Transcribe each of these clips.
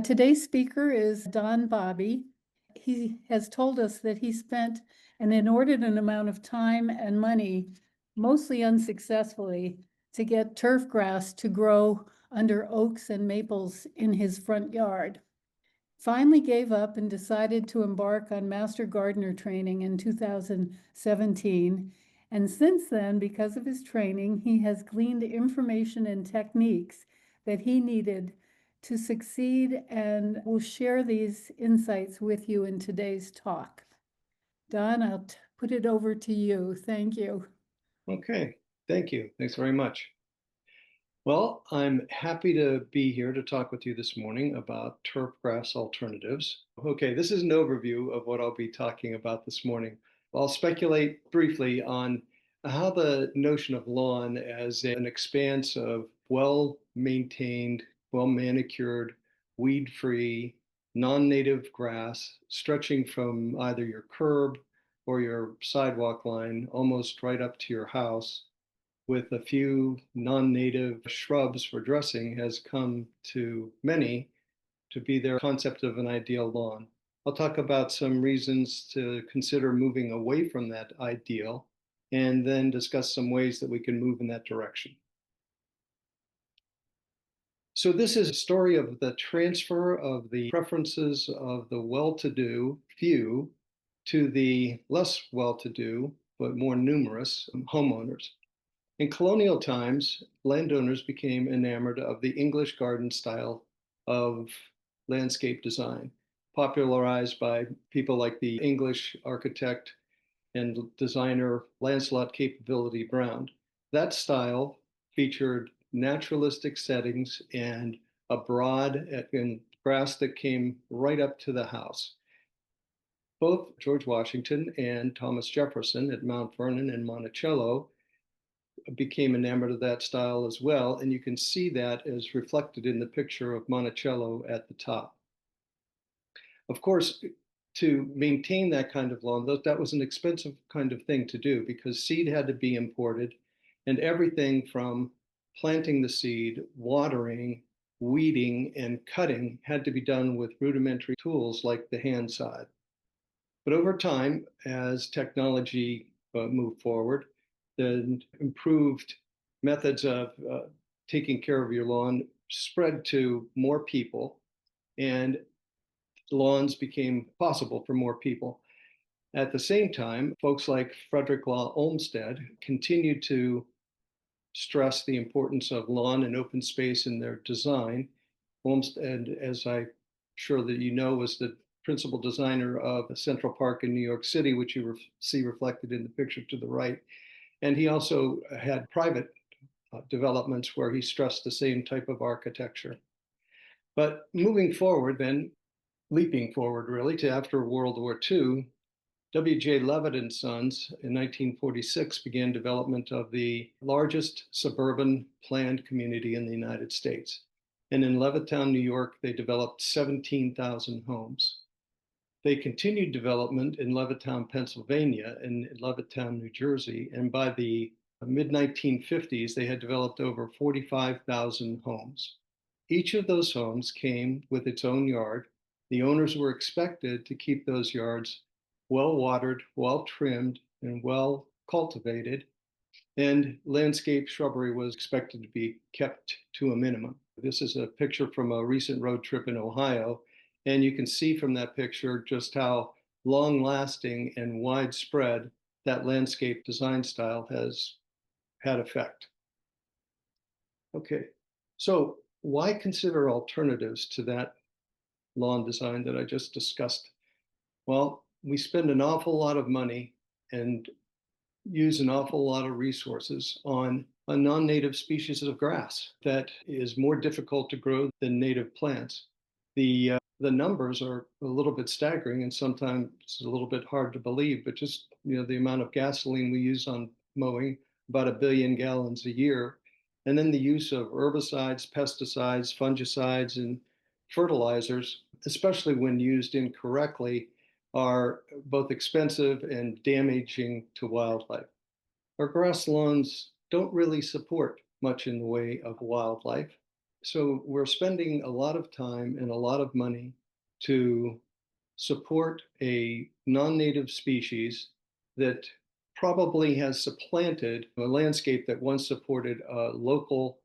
Today's speaker is Don Bobby. He has told us that he spent an inordinate amount of time and money, mostly unsuccessfully, to get turf grass to grow under oaks and maples in his front yard. Finally gave up and decided to embark on master gardener training in 2017. And since then, because of his training, he has gleaned information and techniques that he needed to succeed, and will share these insights with you in today's talk. Don, I'll put it over to you. Thank you. Okay, thank you. Thanks very much. Well, I'm happy to be here to talk with you this morning about turf grass alternatives. Okay, this is an overview of what I'll be talking about this morning. I'll speculate briefly on how the notion of lawn as an expanse of well-maintained, well-manicured, weed-free, non-native grass stretching from either your curb or your sidewalk line almost right up to your house with a few non-native shrubs for dressing has come to many to be their concept of an ideal lawn. I'll talk about some reasons to consider moving away from that ideal and then discuss some ways that we can move in that direction. So this is a story of the transfer of the preferences of the well-to-do few to the less well-to-do but more numerous homeowners. In colonial times, landowners became enamored of the English garden style of landscape design, popularized by people like the English architect and designer Lancelot Capability Brown. That style featured naturalistic settings and a broad and grass that came right up to the house. Both George Washington and Thomas Jefferson at Mount Vernon and Monticello became enamored of that style as well, and you can see that as reflected in the picture of Monticello at the top. Of course, to maintain that kind of lawn, that was an expensive kind of thing to do because seed had to be imported, and everything from planting the seed, watering, weeding, and cutting had to be done with rudimentary tools like the hand scythe. But over time, as technology moved forward, the improved methods of taking care of your lawn spread to more people, and lawns became possible for more people. At the same time, folks like Frederick Law Olmsted continued to stress the importance of lawn and open space in their design. Olmsted, as I'm sure that you know, was the principal designer of Central Park in New York City, which you see reflected in the picture to the right. And he also had private developments where he stressed the same type of architecture. But moving forward, then, leaping forward really to after World War II, W.J. Leavitt and Sons in 1946 began development of the largest suburban planned community in the United States. And in Levittown, New York, they developed 17,000 homes. They continued development in Levittown, Pennsylvania, and in Levittown, New Jersey. And by the mid-1950s, they had developed over 45,000 homes. Each of those homes came with its own yard. The owners were expected to keep those yards well watered, well trimmed, and well cultivated. And landscape shrubbery was expected to be kept to a minimum. This is a picture from a recent road trip in Ohio. And you can see from that picture just how long-lasting and widespread that landscape design style has had effect. Okay, so why consider alternatives to that lawn design that I just discussed? Well, we spend an awful lot of money and use an awful lot of resources on a non-native species of grass that is more difficult to grow than native plants. The numbers are a little bit staggering, and sometimes it's a little bit hard to believe, but just the amount of gasoline we use on mowing, about 1 billion gallons a year, and then the use of herbicides, pesticides, fungicides, and fertilizers, especially when used incorrectly, are both expensive and damaging to wildlife. Our grass lawns don't really support much in the way of wildlife. So we're spending a lot of time and a lot of money to support a non-native species that probably has supplanted a landscape that once supported a local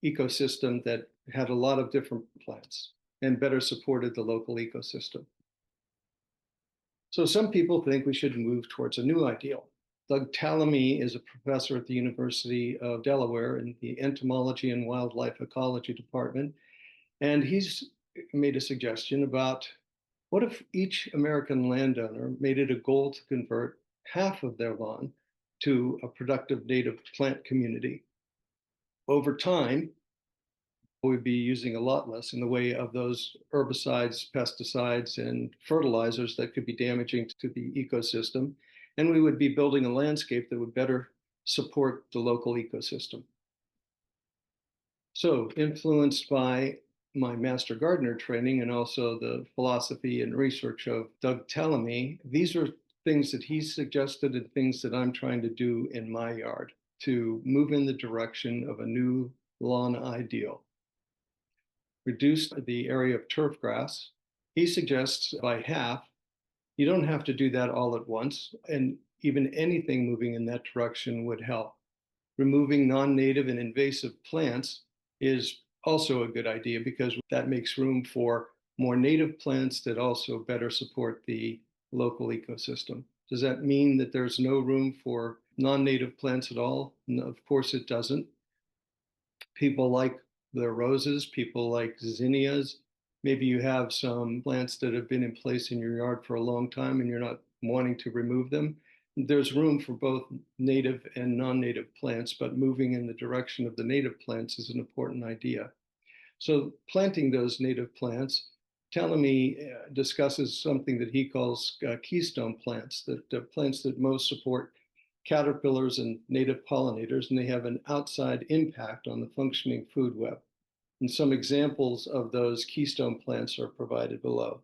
ecosystem that had a lot of different plants and better supported the local ecosystem. So some people think we should move towards a new ideal. Doug Tallamy is a professor at the University of Delaware in the Entomology and Wildlife Ecology Department, and he's made a suggestion about what if each American landowner made it a goal to convert half of their lawn to a productive native plant community? Over time, we'd be using a lot less in the way of those herbicides, pesticides, and fertilizers that could be damaging to the ecosystem. And we would be building a landscape that would better support the local ecosystem. So, influenced by my master gardener training and also the philosophy and research of Doug Tallamy, these are things that he suggested and things that I'm trying to do in my yard to move in the direction of a new lawn ideal. Reduce the area of turf grass. He suggests by half. You don't have to do that all at once, and even anything moving in that direction would help. Removing non-native and invasive plants is also a good idea because that makes room for more native plants that also better support the local ecosystem. Does that mean that there's no room for non-native plants at all? No, of course it doesn't. People like the roses, people like zinnias. Maybe you have some plants that have been in place in your yard for a long time and you're not wanting to remove them. There's room for both native and non-native plants, but moving in the direction of the native plants is an important idea. So planting those native plants, Tallamy discusses something that he calls keystone plants, that plants that most support caterpillars and native pollinators, and they have an outside impact on the functioning food web. And some examples of those keystone plants are provided below.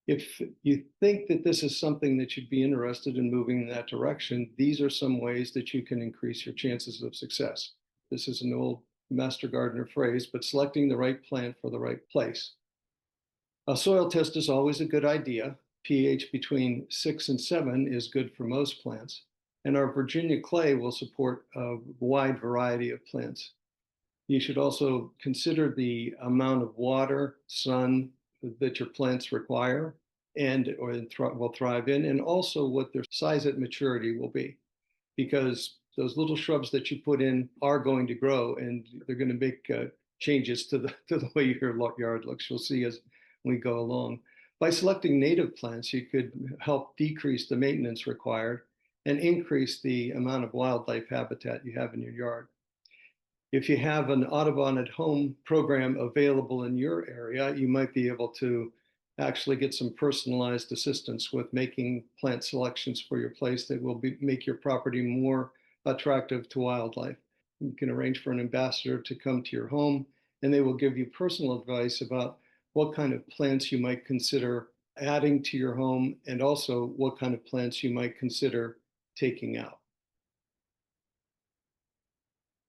If you think that this is something that you'd be interested in moving in that direction, these are some ways that you can increase your chances of success. This is an old master gardener phrase, but selecting the right plant for the right place. A soil test is always a good idea. pH between 6 and 7 is good for most plants. And our Virginia clay will support a wide variety of plants. You should also consider the amount of water, sun that your plants require and or will thrive in, and also what their size at maturity will be. Because those little shrubs that you put in are going to grow and they're going to make changes to the way your yard looks. You'll see as we go along. By selecting native plants, you could help decrease the maintenance required and increase the amount of wildlife habitat you have in your yard. If you have an Audubon at Home program available in your area, you might be able to actually get some personalized assistance with making plant selections for your place that will make your property more attractive to wildlife. You can arrange for an ambassador to come to your home, and they will give you personal advice about what kind of plants you might consider adding to your home and also what kind of plants you might consider taking out.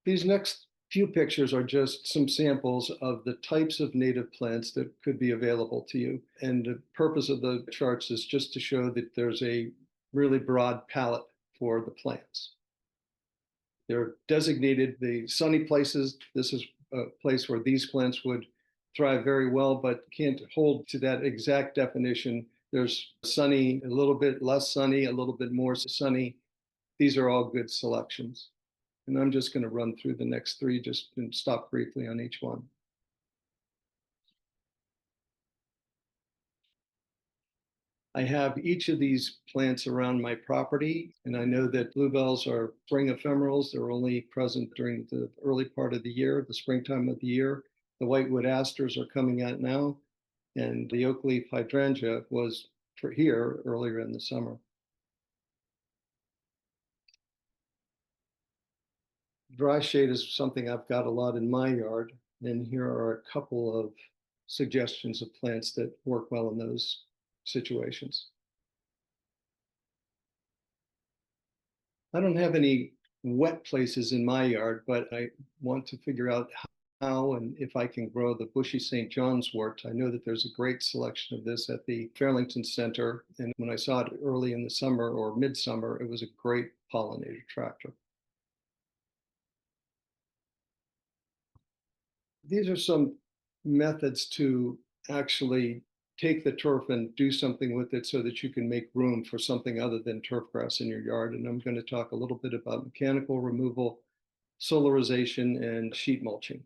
These next few pictures are just some samples of the types of native plants that could be available to you. And the purpose of the charts is just to show that there's a really broad palette for the plants. They're designated the sunny places. This is a place where these plants would thrive very well, but can't hold to that exact definition. There's sunny, a little bit less sunny, a little bit more sunny. These are all good selections. And I'm just going to run through the next three just and stop briefly on each one. I have each of these plants around my property, and I know that bluebells are spring ephemerals. They're only present during the early part of the year, the springtime of the year. The whitewood asters are coming out now, and the oak leaf hydrangea was for here earlier in the summer. Dry shade is something I've got a lot in my yard, and here are a couple of suggestions of plants that work well in those situations. I don't have any wet places in my yard, but I want to figure out how and if I can grow the bushy St. John's wort. I know that there's a great selection of this at the Fairlington Center. And when I saw it early in the summer or midsummer, it was a great pollinator attractor. These are some methods to actually take the turf and do something with it so that you can make room for something other than turf grass in your yard. And I'm going to talk a little bit about mechanical removal, solarization, and sheet mulching.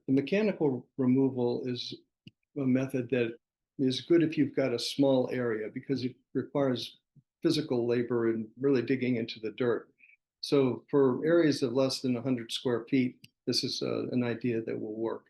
The mechanical removal is a method that is good if you've got a small area because it requires physical labor and really digging into the dirt. So for areas of less than 100 square feet, this is an idea that will work.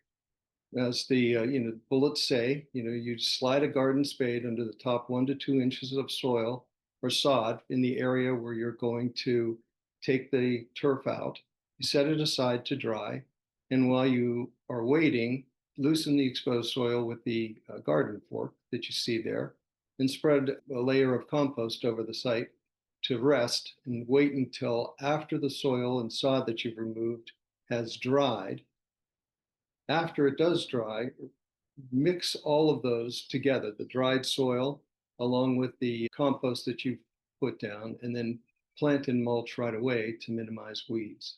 As the bullets say, you slide a garden spade under the top 1 to 2 inches of soil or sod in the area where you're going to take the turf out. You set it aside to dry, and while you are waiting, loosen the exposed soil with the garden fork that you see there, and spread a layer of compost over the site to rest and wait until after the soil and sod that you've removed has dried. After it does dry, mix all of those together, the dried soil along with the compost that you've put down, and then plant and mulch right away to minimize weeds.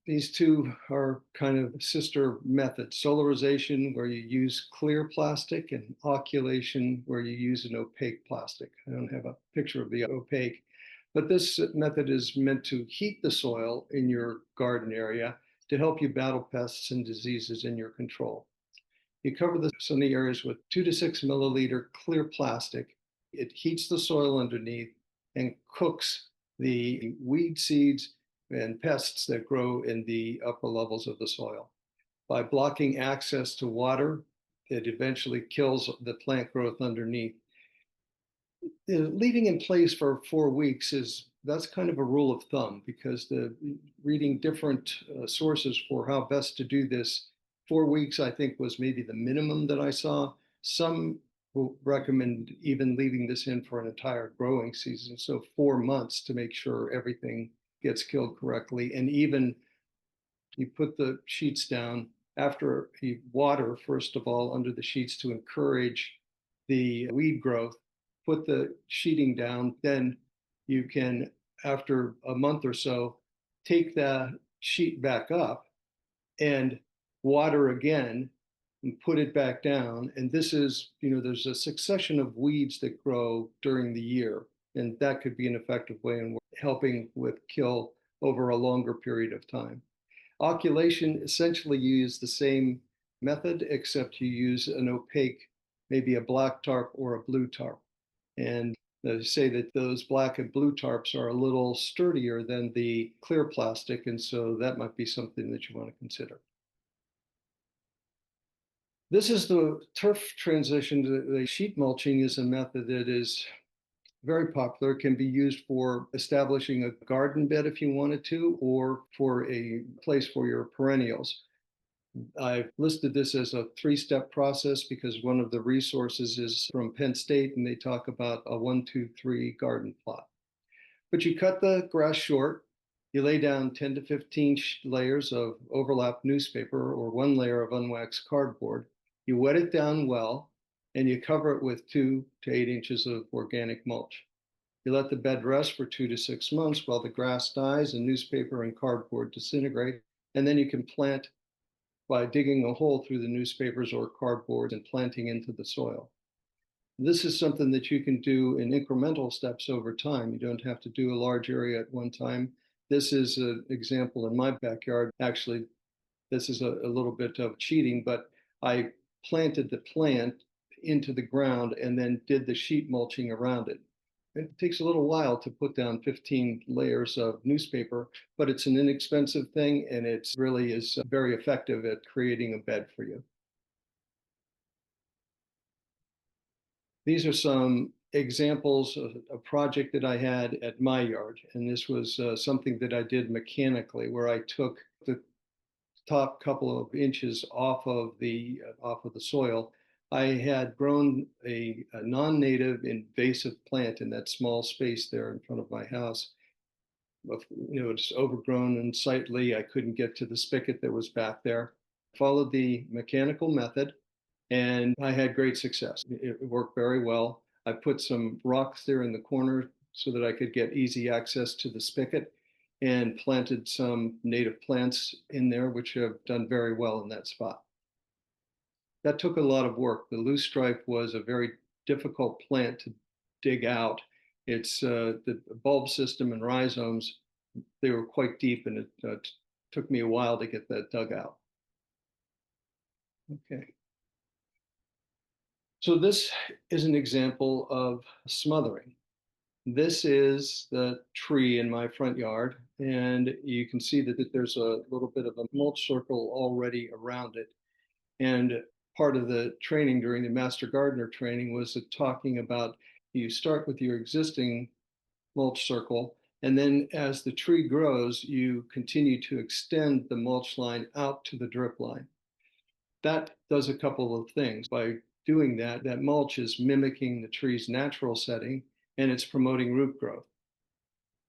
These two are kind of sister methods: solarization, where you use clear plastic, and occulation, where you use an opaque plastic. I don't have a picture of the opaque, but this method is meant to heat the soil in your garden area to help you battle pests and diseases in your control. You cover the sunny areas with 2 to 6 milliliter clear plastic. It heats the soil underneath and cooks the weed seeds and pests that grow in the upper levels of the soil. By blocking access to water, it eventually kills the plant growth underneath. Leaving in place for 4 weeks that's kind of a rule of thumb, because reading different sources for how best to do this, 4 weeks I think was maybe the minimum that I saw. Some will recommend even leaving this in for an entire growing season, so 4 months to make sure everything gets killed correctly. And even you put the sheets down after you water, first of all, under the sheets to encourage the weed growth, put the sheeting down, then you can, after a month or so, take the sheet back up and water again and put it back down. And this is, there's a succession of weeds that grow during the year, and that could be an effective way in helping with kill over a longer period of time. Occulation, essentially you use the same method, except you use an opaque, maybe a black tarp or a blue tarp. And they say that those black and blue tarps are a little sturdier than the clear plastic, and so that might be something that you want to consider. This is the turf transition. The sheet mulching is a method that is very popular. It can be used for establishing a garden bed if you wanted to, or for a place for your perennials. I've listed this as a 3-step process because one of the resources is from Penn State, and they talk about a 1, 2, 3 garden plot. But you cut the grass short, you lay down 10 to 15 layers of overlap newspaper or 1 layer of unwaxed cardboard. You wet it down well, and you cover it with 2 to 8 inches of organic mulch. You let the bed rest for 2 to 6 months while the grass dies and newspaper and cardboard disintegrate, and then you can plant by digging a hole through the newspapers or cardboard and planting into the soil. This is something that you can do in incremental steps over time. You don't have to do a large area at one time. This is an example in my backyard. Actually, this is a little bit of cheating, but I planted the plant into the ground and then did the sheet mulching around it. It takes a little while to put down 15 layers of newspaper, but it's an inexpensive thing, and it really is very effective at creating a bed for you. These are some examples of a project that I had at my yard, and this was something that I did mechanically, where I took the top couple of inches off of the soil, I had grown a non-native invasive plant in that small space there in front of my house. It's overgrown and sightly. I couldn't get to the spigot that was back there. Followed the mechanical method, and I had great success. It worked very well. I put some rocks there in the corner so that I could get easy access to the spigot, and planted some native plants in there, which have done very well in that spot. That took a lot of work. The loosestrife was a very difficult plant to dig out. It's the bulb system and rhizomes, they were quite deep, and it took me a while to get that dug out. Okay. So this is an example of smothering. This is the tree in my front yard, and you can see that there's a little bit of a mulch circle already around it. And part of the training during the Master Gardener training was talking about you start with your existing mulch circle, and then as the tree grows, you continue to extend the mulch line out to the drip line. That does a couple of things. By doing that, that mulch is mimicking the tree's natural setting, and it's promoting root growth.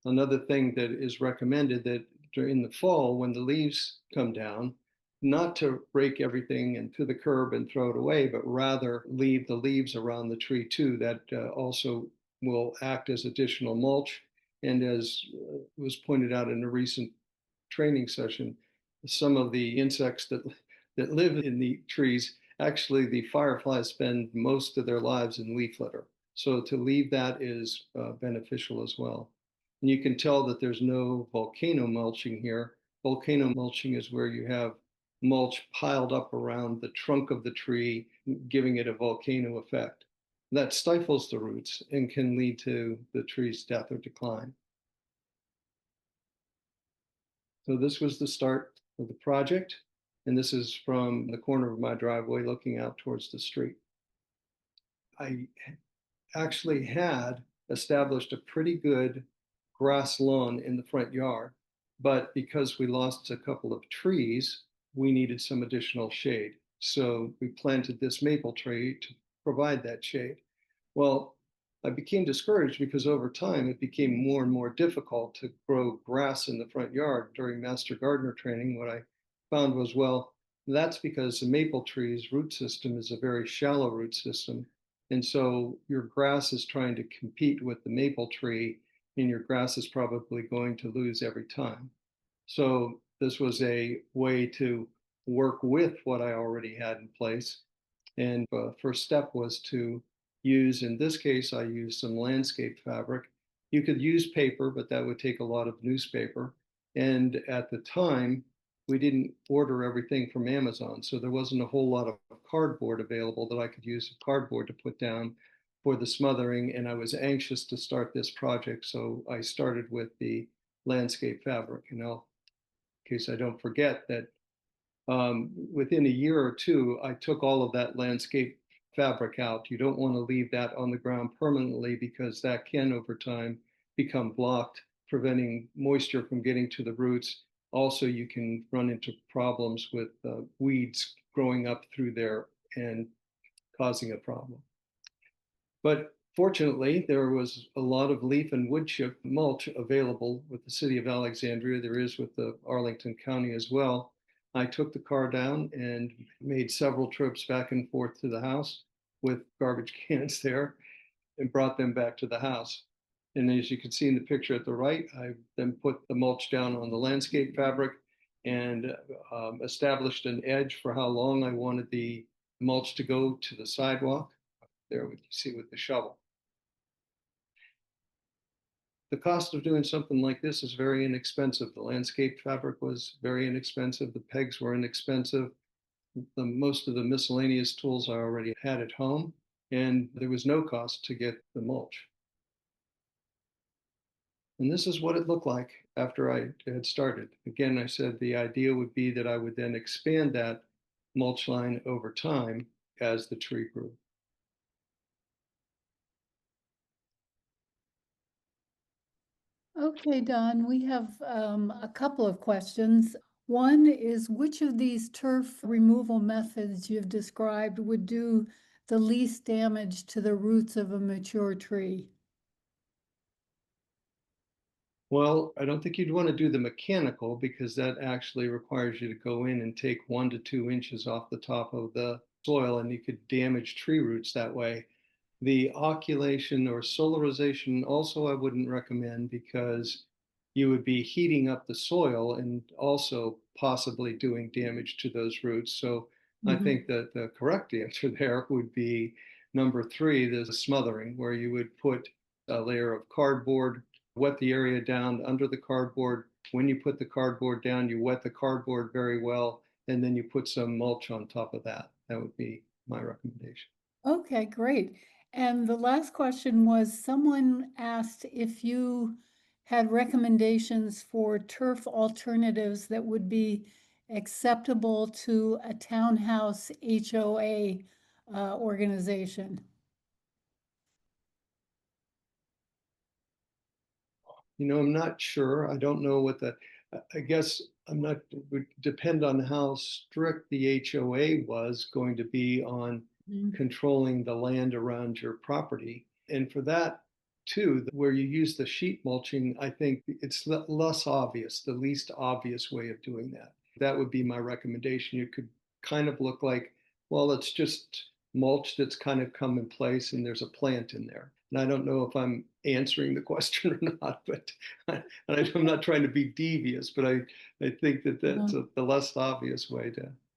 Another thing that is recommended that in the fall, when the leaves come down, not to rake everything into the curb and throw it away, but rather leave the leaves around the tree too. That also will act as additional mulch. And as was pointed out in a recent training session, some of the insects that live in the trees, actually the fireflies spend most of their lives in leaf litter. So to leave that is beneficial as well. And you can tell that there's no volcano mulching here. Volcano mulching is where you have mulch piled up around the trunk of the tree, giving it a volcano effect. That stifles the roots and can lead to the tree's death or decline. So this was the start of the project, and this is from the corner of my driveway looking out towards the street. I actually had established a pretty good grass lawn in the front yard, but because we lost a couple of trees, we needed some additional shade. So we planted this maple tree to provide that shade. Well, I became discouraged because over time it became more and more difficult to grow grass in the front yard. During Master Gardener training, what I found was, well, that's because the maple tree's root system is a very shallow root system. And so your grass is trying to compete with the maple tree, and your grass is probably going to lose every time. So this was a way to work with what I already had in place. And the first step was to use, in this case, I used some landscape fabric. You could use paper, but that would take a lot of newspaper. And at the time, we didn't order everything from Amazon. So there wasn't a whole lot of cardboard available that I could use cardboard to put down for the smothering. And I was anxious to start this project. So I started with the landscape fabric. In case I don't forget that within a year or two, I took all of that landscape fabric out. You don't want to leave that on the ground permanently because that can over time become blocked, preventing moisture from getting to the roots. Also, you can run into problems with weeds growing up through there and causing a problem. But fortunately, there was a lot of leaf and wood chip mulch available with the city of Alexandria. There is with the Arlington County as well. I took the car down and made several trips back and forth to the house with garbage cans there and brought them back to the house. And as you can see in the picture at the right, I then put the mulch down on the landscape fabric and established an edge for how long I wanted the mulch to go to the sidewalk. There we see with the shovel. The cost of doing something like this is very inexpensive. The landscape fabric was very inexpensive. The pegs were inexpensive. Most of the miscellaneous tools I already had at home, and there was no cost to get the mulch. And this is what it looked like after I had started. Again, I said the idea would be that I would then expand that mulch line over time as the tree grew. Okay, Don, we have a couple of questions. One is, which of these turf removal methods you've described would do the least damage to the roots of a mature tree? Well, I don't think you'd want to do the mechanical because that actually requires you to go in and take 1 to 2 inches off the top of the soil, and you could damage tree roots that way. The occulation or solarization also I wouldn't recommend because you would be heating up the soil and also possibly doing damage to those roots. So I Mhm. think that the correct answer there would be number three, there's a smothering where you would put a layer of cardboard, wet the area down under the cardboard. When you put the cardboard down, you wet the cardboard very well, and then you put some mulch on top of that. That would be my recommendation. Okay, great. And the last question was, someone asked if you had recommendations for turf alternatives that would be acceptable to a townhouse HOA organization. I'm not sure. I don't know what I guess I'm not, it would depend on how strict the HOA was going to be on Mhm. controlling the land around your property. And for that, too, where you use the sheet mulching, I think it's less obvious, the least obvious way of doing that. That would be my recommendation. It could kind of look like, well, it's just mulch that's kind of come in place and there's a plant in there. And I don't know if I'm answering the question or not, but I'm not trying to be devious, but I think that that's the less obvious way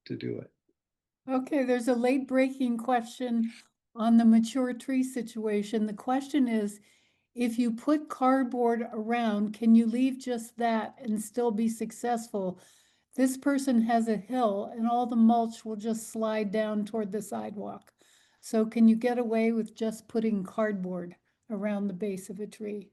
to do it. Okay, there's a late breaking question on the mature tree situation. The question is, if you put cardboard around, can you leave just that and still be successful? This person has a hill and all the mulch will just slide down toward the sidewalk. So can you get away with just putting cardboard around the base of a tree?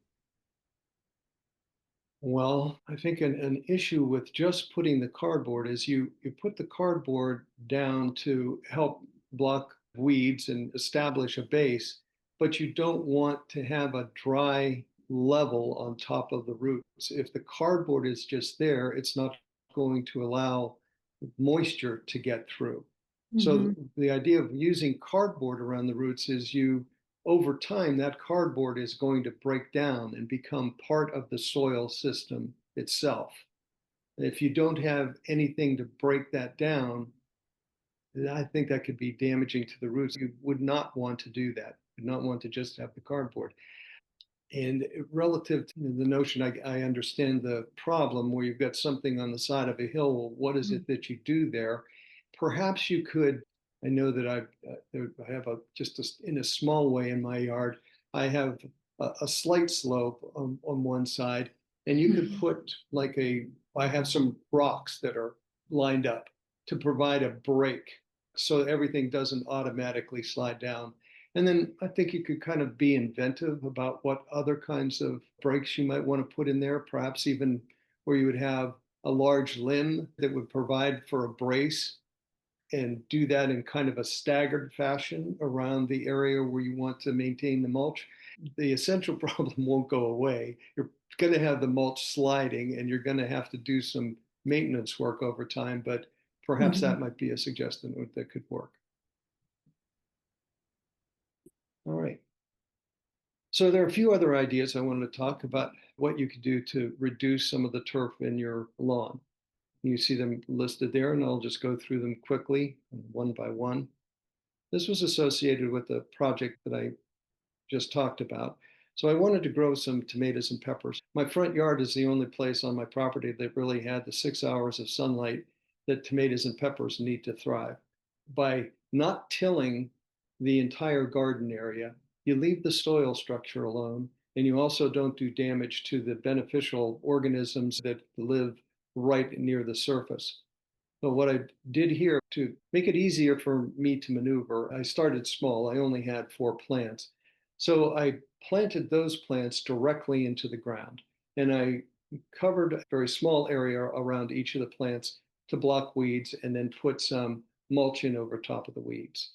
Well, I think an issue with just putting the cardboard is you put the cardboard down to help block weeds and establish a base, but you don't want to have a dry level on top of the roots. If the cardboard is just there, it's not going to allow moisture to get through. So Mm-hmm. the idea of using cardboard around the roots is over time, that cardboard is going to break down and become part of the soil system itself. If you don't have anything to break that down, I think that could be damaging to the roots. You would not want to do that. You would not want to just have the cardboard. And relative to the notion, I understand the problem where you've got something on the side of a hill. Well, what is it that you do there? Perhaps you could. I know that I have in a small way in my yard, I have a slight slope on one side, and you could put I have some rocks that are lined up to provide a break so everything doesn't automatically slide down. And then I think you could kind of be inventive about what other kinds of breaks you might want to put in there, perhaps even where you would have a large limb that would provide for a brace and do that in kind of a staggered fashion around the area where you want to maintain the mulch. The essential problem won't go away. You're going to have the mulch sliding and you're going to have to do some maintenance work over time, but perhaps Mm-hmm. that might be a suggestion that could work. All right. So there are a few other ideas I wanted to talk about what you could do to reduce some of the turf in your lawn. You see them listed there, and I'll just go through them quickly, one by one. This was associated with the project that I just talked about. So I wanted to grow some tomatoes and peppers. My front yard is the only place on my property that really had the 6 hours of sunlight that tomatoes and peppers need to thrive. By not tilling the entire garden area, you leave the soil structure alone, and you also don't do damage to the beneficial organisms that live right near the surface. So what I did here to make it easier for me to maneuver, I started small. I only had 4 plants. So I planted those plants directly into the ground. And I covered a very small area around each of the plants to block weeds and then put some mulch in over top of the weeds.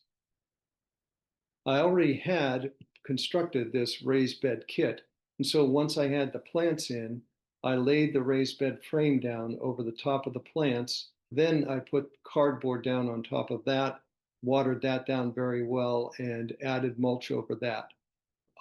I already had constructed this raised bed kit. And so once I had the plants in, I laid the raised bed frame down over the top of the plants. Then I put cardboard down on top of that watered that down very well and added mulch over that.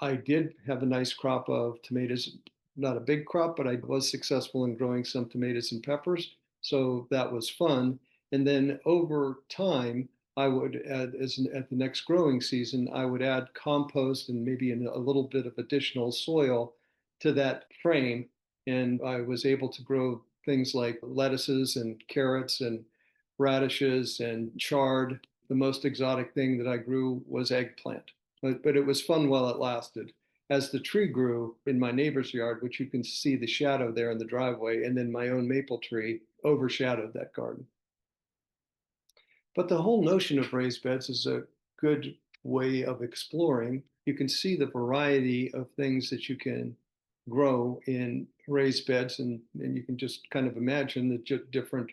I did have a nice crop of tomatoes, not a big crop, but I was successful in growing some tomatoes and peppers. So that was fun. And then over time, I would add, at the next growing season, I would add compost and maybe a little bit of additional soil to that frame. And I was able to grow things like lettuces and carrots and radishes and chard. The most exotic thing that I grew was eggplant, but it was fun while it lasted. As the tree grew in my neighbor's yard, which you can see the shadow there in the driveway, and then my own maple tree overshadowed that garden. But the whole notion of raised beds is a good way of exploring. You can see the variety of things that you can grow in raised beds, and you can just kind of imagine the different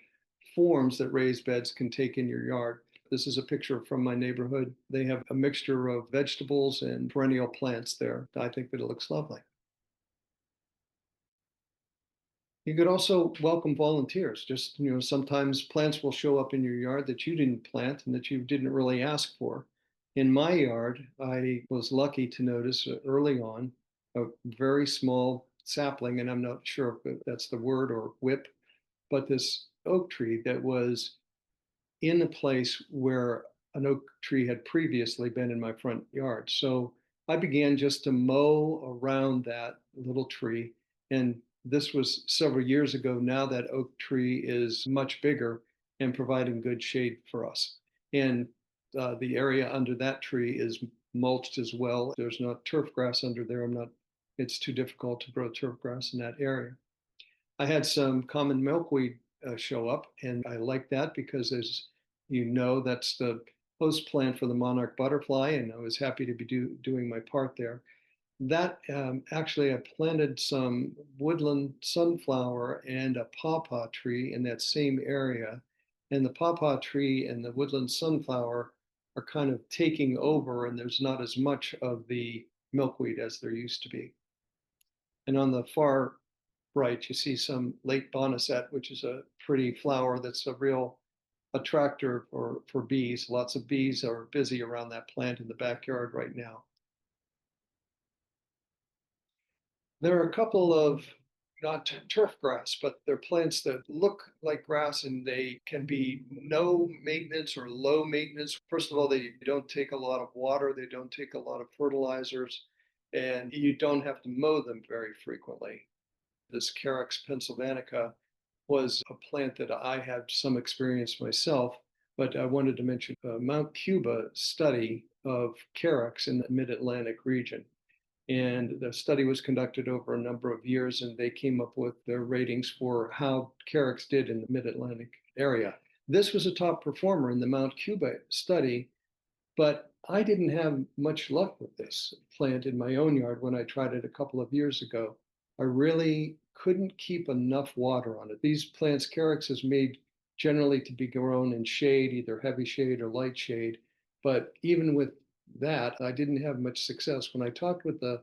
forms that raised beds can take in your yard. This is a picture from my neighborhood. They have a mixture of vegetables and perennial plants there. I think that it looks lovely. You could also welcome volunteers. Just, sometimes plants will show up in your yard that you didn't plant and that you didn't really ask for. In my yard, I was lucky to notice early on a very small sapling, and I'm not sure if that's the word or whip, but this oak tree that was in a place where an oak tree had previously been in my front yard. So I began just to mow around that little tree. And this was several years ago. Now that oak tree is much bigger and providing good shade for us. And the area under that tree is mulched as well. There's not turf grass under there. It's too difficult to grow turf grass in that area. I had some common milkweed show up, and I like that because, as you know, that's the host plant for the monarch butterfly, and I was happy to be doing my part there. That actually, I planted some woodland sunflower and a pawpaw tree in that same area, and the pawpaw tree and the woodland sunflower are kind of taking over, and there's not as much of the milkweed as there used to be. And on the far right, you see some late boneset, which is a pretty flower that's a real attractor for bees. Lots of bees are busy around that plant in the backyard right now. There are a couple of not turf grass, but they're plants that look like grass and they can be no maintenance or low maintenance. First of all, they don't take a lot of water, they don't take a lot of fertilizers, and you don't have to mow them very frequently. This Carex pennsylvanica was a plant that I had some experience myself, but I wanted to mention a Mount Cuba study of Carex in the mid-Atlantic region. And the study was conducted over a number of years, and they came up with their ratings for how Carex did in the mid-Atlantic area. This was a top performer in the Mount Cuba study, but I didn't have much luck with this plant in my own yard when I tried it a couple of years ago. I really couldn't keep enough water on it. These plants, Carex is made generally to be grown in shade, either heavy shade or light shade. But even with that, I didn't have much success. When I talked with the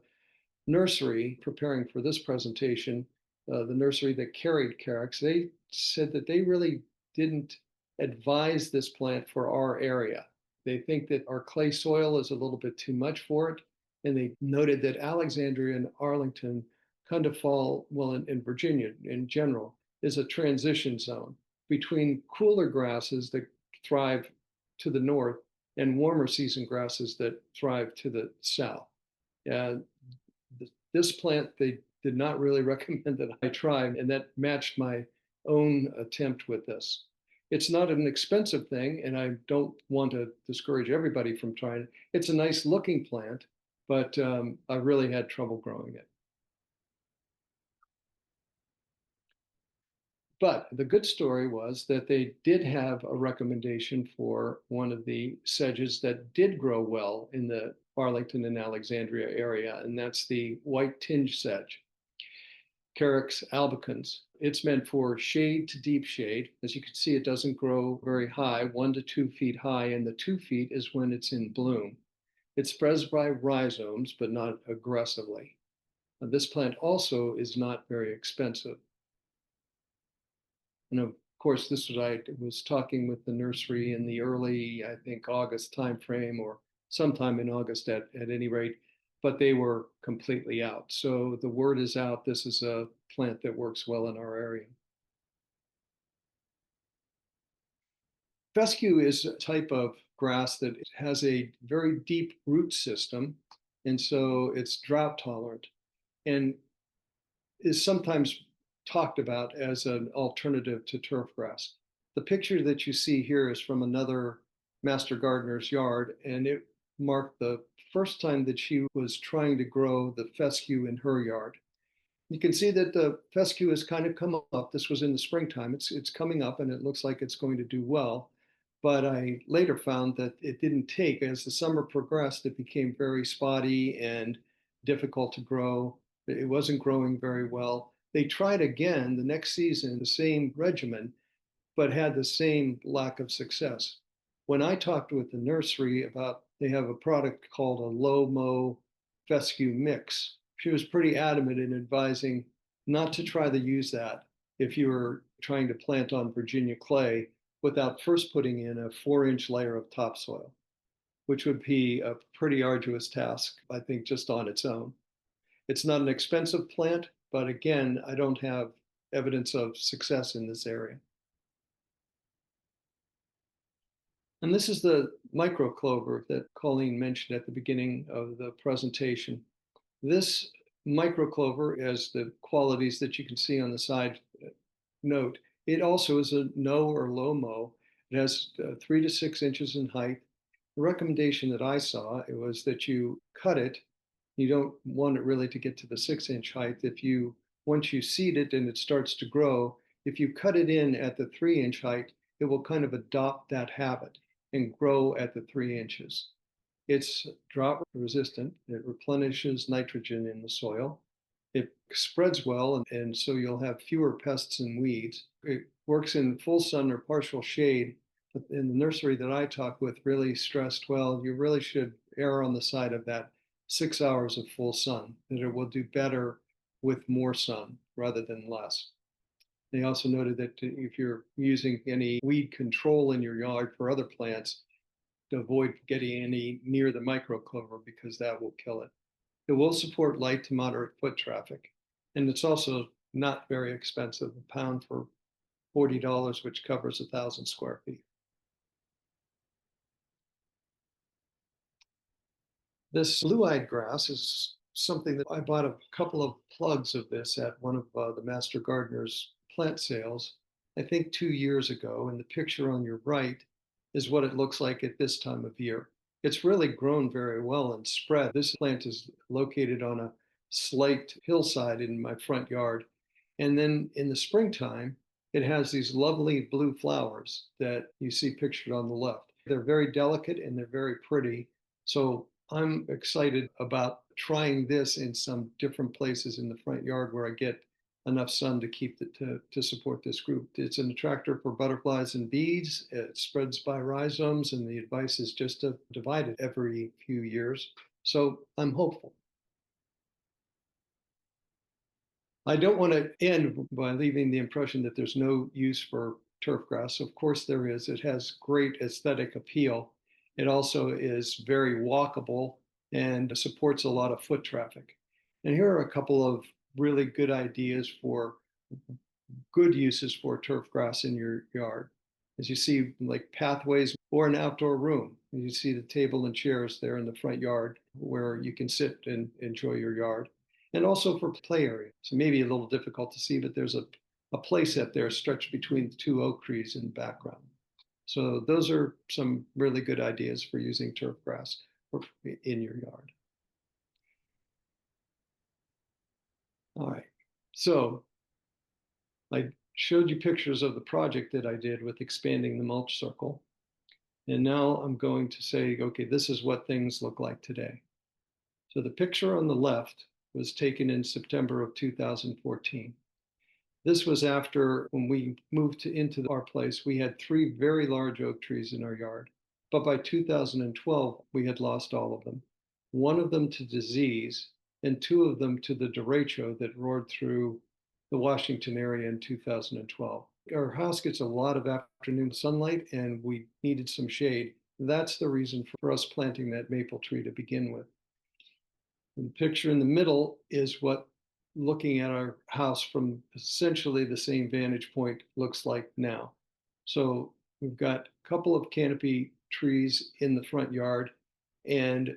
nursery preparing for this presentation, the nursery that carried Carex, they said that they really didn't advise this plant for our area. They think that our clay soil is a little bit too much for it. And they noted that Alexandria and Arlington kind of fall, well, in Virginia in general, is a transition zone between cooler grasses that thrive to the north and warmer season grasses that thrive to the south. Uh, this plant, they did not really recommend that I try, and that matched my own attempt with this. It's not an expensive thing, and I don't want to discourage everybody from trying it. It's a nice looking plant, but I really had trouble growing it. But the good story was that they did have a recommendation for one of the sedges that did grow well in the Arlington and Alexandria area, and that's the white tinge sedge, Carex albicans. It's meant for shade to deep shade. As you can see, it doesn't grow very high, 1 to 2 feet high, and the 2 feet is when it's in bloom. It spreads by rhizomes, but not aggressively. This plant also is not very expensive. And of course, this was I was talking with the nursery in the early, I think, August timeframe, or sometime in August at any rate, but they were completely out. So the word is out. This is a plant that works well in our area. Fescue is a type of grass that has a very deep root system, and so it's drought tolerant and is sometimes talked about as an alternative to turf grass. The picture that you see here is from another master gardener's yard, and it marked the first time that she was trying to grow the fescue in her yard. You can see that the fescue has kind of come up. This was in the springtime. It's coming up, and it looks like it's going to do well. But I later found that it didn't take. As the summer progressed, it became very spotty and difficult to grow. It wasn't growing very well. They tried again the next season, the same regimen, but had the same lack of success. When I talked with the nursery about, they have a product called a Low-Mow fescue mix, she was pretty adamant in advising not to try to use that if you were trying to plant on Virginia clay without first putting in a 4-inch layer of topsoil, which would be a pretty arduous task, I think, just on its own. It's not an expensive plant, but again, I don't have evidence of success in this area. And this is the microclover that Colleen mentioned at the beginning of the presentation. This microclover has the qualities that you can see on the side note. It also is a no or low mow. It has 3 to 6 inches in height. The recommendation that I saw, it was that you cut it. You don't want it really to get to the 6-inch height. Once you seed it and it starts to grow, if you cut it in at the 3-inch height, it will kind of adopt that habit and grow at the 3 inches. It's drought resistant. It replenishes nitrogen in the soil. It spreads well, and so you'll have fewer pests and weeds. It works in full sun or partial shade. But in the nursery that I talk with really stressed, well, you really should err on the side of that 6 hours of full sun, that it will do better with more sun rather than less. They also noted that if you're using any weed control in your yard for other plants, to avoid getting any near the microclover because that will kill it. It will support light to moderate foot traffic. And it's also not very expensive, a pound for $40, which covers 1,000 square feet. This blue-eyed grass is something that I bought a couple of plugs of this at one of the Master Gardener's plant sales, I think 2 years ago. And the picture on your right is what it looks like at this time of year. It's really grown very well and spread. This plant is located on a slight hillside in my front yard. And then in the springtime, it has these lovely blue flowers that you see pictured on the left. They're very delicate and they're very pretty. So I'm excited about trying this in some different places in the front yard where I get enough sun to keep to support this group. It's an attractor for butterflies and bees. It spreads by rhizomes, and the advice is just to divide it every few years. So I'm hopeful. I don't want to end by leaving the impression that there's no use for turf grass. Of course there is. It has great aesthetic appeal. It also is very walkable and supports a lot of foot traffic. And here are a couple of really good ideas for good uses for turf grass in your yard. As you see, like pathways or an outdoor room. You see the table and chairs there in the front yard where you can sit and enjoy your yard. And also for play area. So maybe a little difficult to see, but there's a play set there stretched between the 2 oak trees in the background. So those are some really good ideas for using turf grass in your yard. All right, so I showed you pictures of the project that I did with expanding the mulch circle. And now I'm going to say, okay, this is what things look like today. So the picture on the left was taken in September of 2014. This was after, when we moved into our place, we had 3 very large oak trees in our yard. But by 2012, we had lost all of them. 1 of them to disease, and 2 of them to the derecho that roared through the Washington area in 2012. Our house gets a lot of afternoon sunlight and we needed some shade. That's the reason for us planting that maple tree to begin with. And the picture in the middle is what looking at our house from essentially the same vantage point looks like now. So we've got a couple of canopy trees in the front yard and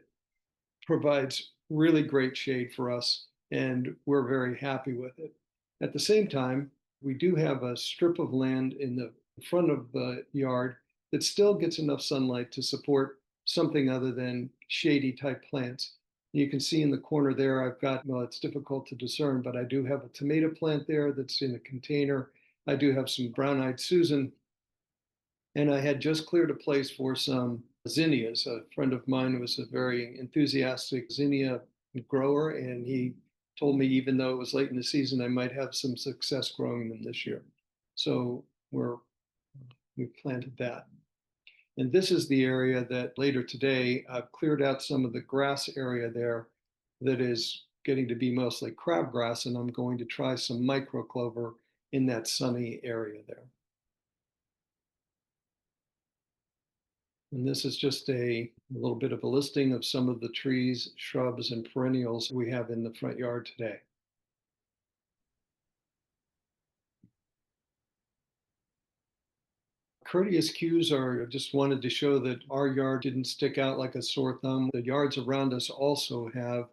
provides really great shade for us, and we're very happy with it. At the same time, we do have a strip of land in the front of the yard that still gets enough sunlight to support something other than shady type plants. You can see in the corner there, I've got, well, it's difficult to discern, but I do have a tomato plant there that's in a container. I do have some brown-eyed Susan, and I had just cleared a place for some zinnias. A friend of mine was a very enthusiastic zinnia grower, and he told me even though it was late in the season, I might have some success growing them this year. So we planted that. And this is the area that later today I've cleared out some of the grass area there that is getting to be mostly crabgrass, and I'm going to try some micro clover in that sunny area there. And this is just a little bit of a listing of some of the trees, shrubs, and perennials we have in the front yard today. Courteous cues are just wanted to show that our yard didn't stick out like a sore thumb. The yards around us also have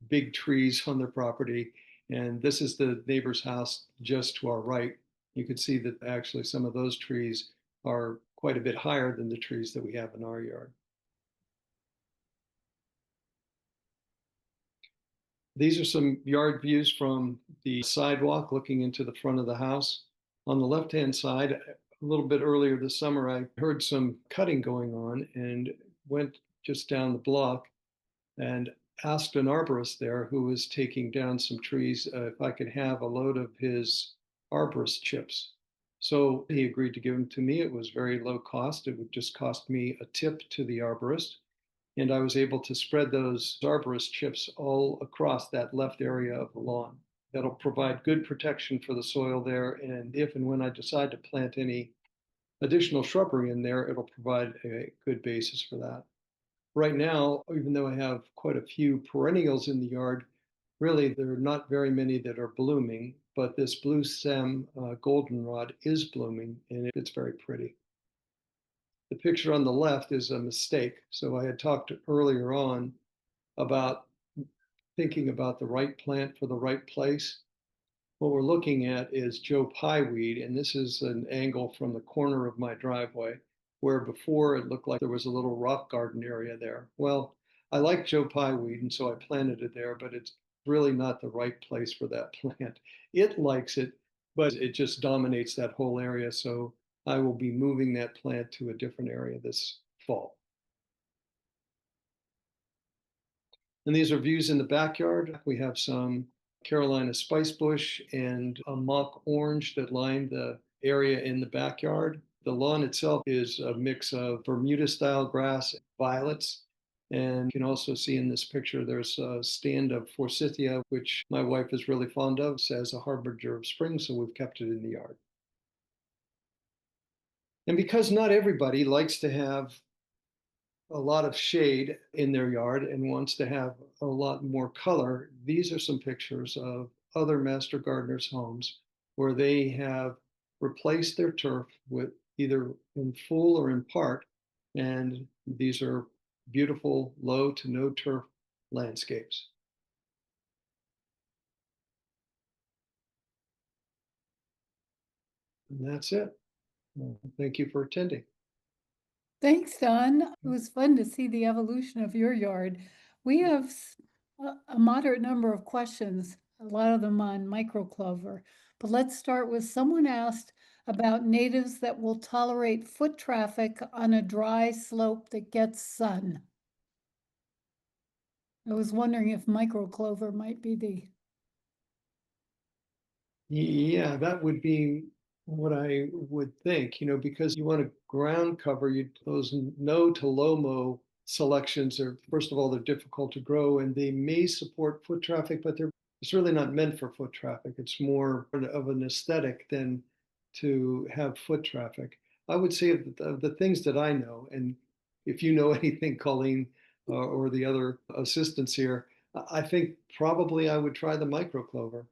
big trees on their property. And this is the neighbor's house just to our right. You can see that actually some of those trees are quite a bit higher than the trees that we have in our yard. These are some yard views from the sidewalk looking into the front of the house. On the left-hand side, a little bit earlier this summer, I heard some cutting going on and went just down the block and asked an arborist there who was taking down some trees if I could have a load of his arborist chips. So he agreed to give them to me. It was very low cost. It would just cost me a tip to the arborist. And I was able to spread those arborist chips all across that left area of the lawn. That'll provide good protection for the soil there. And if and when I decide to plant any additional shrubbery in there, it'll provide a good basis for that. Right now, even though I have quite a few perennials in the yard, really there are not very many that are blooming, but this blue stem goldenrod is blooming and it's very pretty. The picture on the left is a mistake. So I had talked earlier on about thinking about the right plant for the right place. What we're looking at is Joe Pye weed, and this is an angle from the corner of my driveway, where before it looked like there was a little rock garden area there. Well, I like Joe Pye weed, and so I planted it there, but it's really not the right place for that plant. It likes it, but it just dominates that whole area. So I will be moving that plant to a different area this fall. And these are views in the backyard. We have some Carolina spice bush and a mock orange that line the area in the backyard. The lawn itself is a mix of Bermuda style grass, violets, and you can also see in this picture there's a stand of forsythia, which my wife is really fond of as a harbinger of spring, so we've kept it in the yard. And because not everybody likes to have a lot of shade in their yard and wants to have a lot more color, these are some pictures of other master gardeners' homes where they have replaced their turf with either in full or in part. And these are beautiful low to no turf landscapes. And that's it. Thank you for attending. Thanks, Don. It was fun to see the evolution of your yard. We have a moderate number of questions, a lot of them on microclover. But let's start with someone asked about natives that will tolerate foot traffic on a dry slope that gets sun. I was wondering if microclover might be the Yeah, that would be what I would think, because you want to ground cover, those no to low-mow selections are, first of all, they're difficult to grow and they may support foot traffic, but it's really not meant for foot traffic. It's more of an aesthetic than to have foot traffic. I would say of the things that I know, and if you know anything, Colleen, or the other assistants here, I think probably I would try the microclover.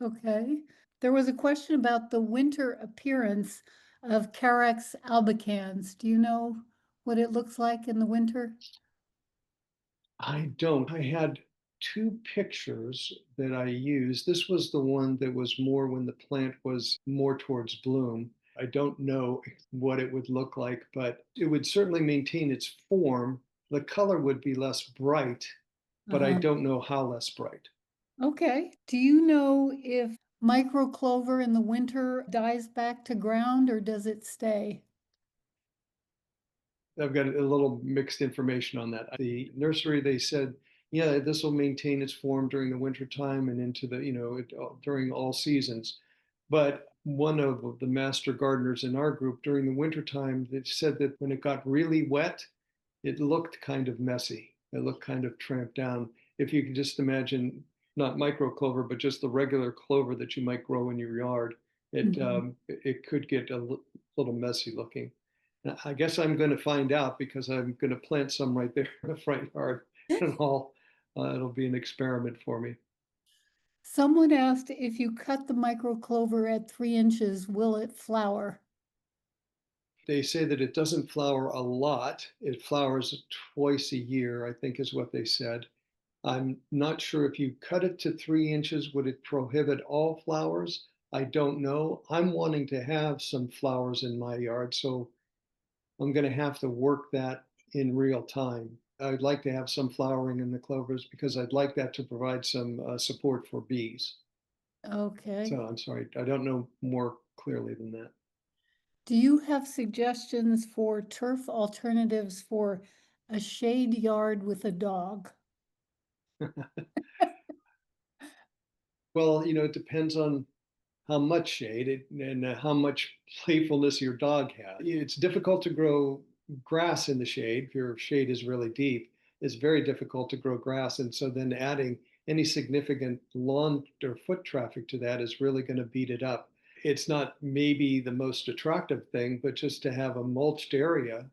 Okay. There was a question about the winter appearance of Carex albicans. Do you know what it looks like in the winter? I don't. I had two pictures that I used. This was the one that was more when the plant was more towards bloom. I don't know what it would look like, but it would certainly maintain its form. The color would be less bright, but I Uh-huh. don't know how less bright. Okay. Do you know if microclover in the winter dies back to ground or does it stay? I've got a little mixed information on that. The nursery, they said, yeah, this will maintain its form during the winter time and into the, during all seasons. But one of the master gardeners in our group during the winter time, they said that when it got really wet, it looked kind of messy. It looked kind of tramped down. If you can just imagine not micro clover, but just the regular clover that you might grow in your yard, Mhm. it could get a little messy looking. I guess I'm going to find out because I'm going to plant some right there in the front yard, and all. It'll be an experiment for me. Someone asked if you cut the microclover at 3 inches, will it flower? They say that it doesn't flower a lot. It flowers twice a year, I think is what they said. I'm not sure if you cut it to 3 inches, would it prohibit all flowers? I don't know. I'm wanting to have some flowers in my yard, so I'm going to have to work that in real time. I'd like to have some flowering in the clovers because I'd like that to provide some support for bees. Okay. So I'm sorry, I don't know more clearly than that. Do you have suggestions for turf alternatives for a shade yard with a dog? Well, it depends on how much shade and how much playfulness your dog has. It's difficult to grow grass in the shade if your shade is really deep. It's very difficult to grow grass. And so then adding any significant lawn or foot traffic to that is really going to beat it up. It's not maybe the most attractive thing, but just to have a mulched area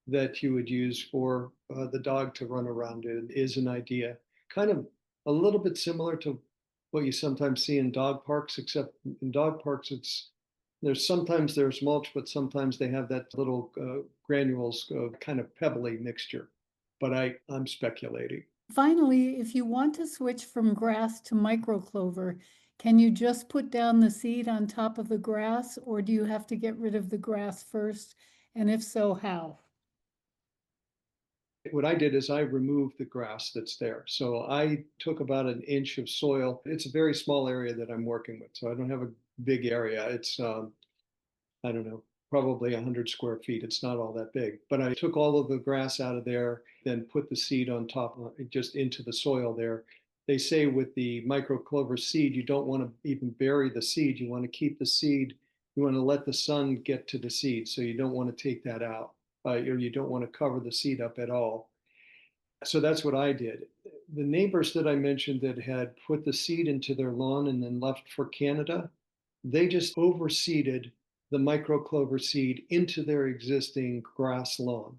that you would use for the dog to run around in is an idea. Kind of a little bit similar to what you sometimes see in dog parks, except in dog parks, there's mulch, but sometimes they have that little granules kind of pebbly mixture. But I'm speculating. Finally, if you want to switch from grass to microclover, can you just put down the seed on top of the grass, or do you have to get rid of the grass first? And if so, how? What I did is I removed the grass that's there. So I took about an inch of soil. It's a very small area that I'm working with, so I don't have a big area. It's I don't know, probably 100 square feet. It's not all that big. But I took all of the grass out of there, then put the seed on top, just into the soil there. They say with the micro clover seed, you don't want to even bury the seed. You want to keep the seed, you want to let the sun get to the seed. So you don't want to take that out, or you don't want to cover the seed up at all. So that's what I did. The neighbors that I mentioned that had put the seed into their lawn and then left for Canada, they just overseeded the microclover seed into their existing grass lawn.